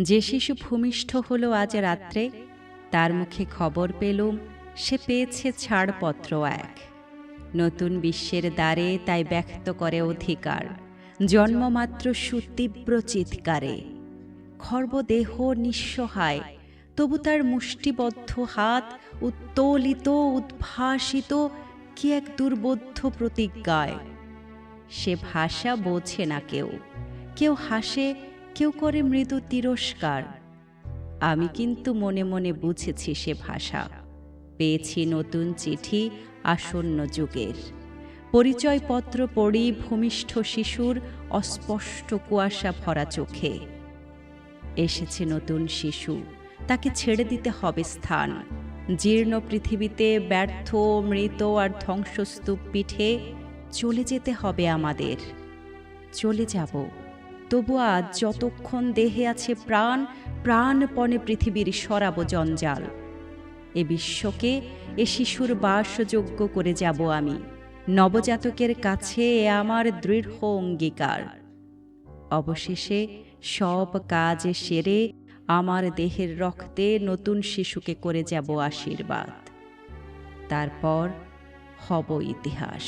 যে শিশু ভূমিষ্ঠ হলো আজ রাত্রে, তার মুখে খবর পেলুম সে পেয়েছে ছাড়পত্র এক। নতুন বিশ্বের দ্বারে তাই ব্যক্ত করে অধিকার, জন্মমাত্র সুতীব্র চিৎকারে। খর্বদেহ নিঃসহায়, তবু তার মুষ্টিবদ্ধ হাত উত্তোলিত উদ্ভাসিত কি এক দুর্বোধ্য প্রতিজ্ঞায়। সে ভাষা বোঝে না কেউ, কেউ হাসে, কেউ করে মৃদু তিরস্কার। আমি কিন্তু মনে মনে বুঝেছি সে ভাষা। পেয়েছি নতুন চিঠি আসন্ন যুগের। পরিচয়পত্র পড়ি ভূমিষ্ঠ শিশুর অস্পষ্ট কুয়াশা ভরা চোখে। এসেছে নতুন শিশু, তাকে ছেড়ে দিতে হবে স্থান। জীর্ণ পৃথিবীতে ব্যর্থ মৃত আর ধ্বংসস্তূপ পিঠে চলে যেতে হবে আমাদের। চলে যাব, তবু আজ যতক্ষণ দেহে আছে প্রাণ, প্রাণপণে পৃথিবীর সরাব জঞ্জাল। এ বিশ্বকে এ শিশুর বাসযোগ্য করে যাব আমি। নবজাতকের কাছে এ আমার দৃঢ় অঙ্গীকার। অবশেষে সব কাজ সেরে আমার দেহের রক্তে নতুন শিশুকে করে যাব আশীর্বাদ। তারপর হব ইতিহাস।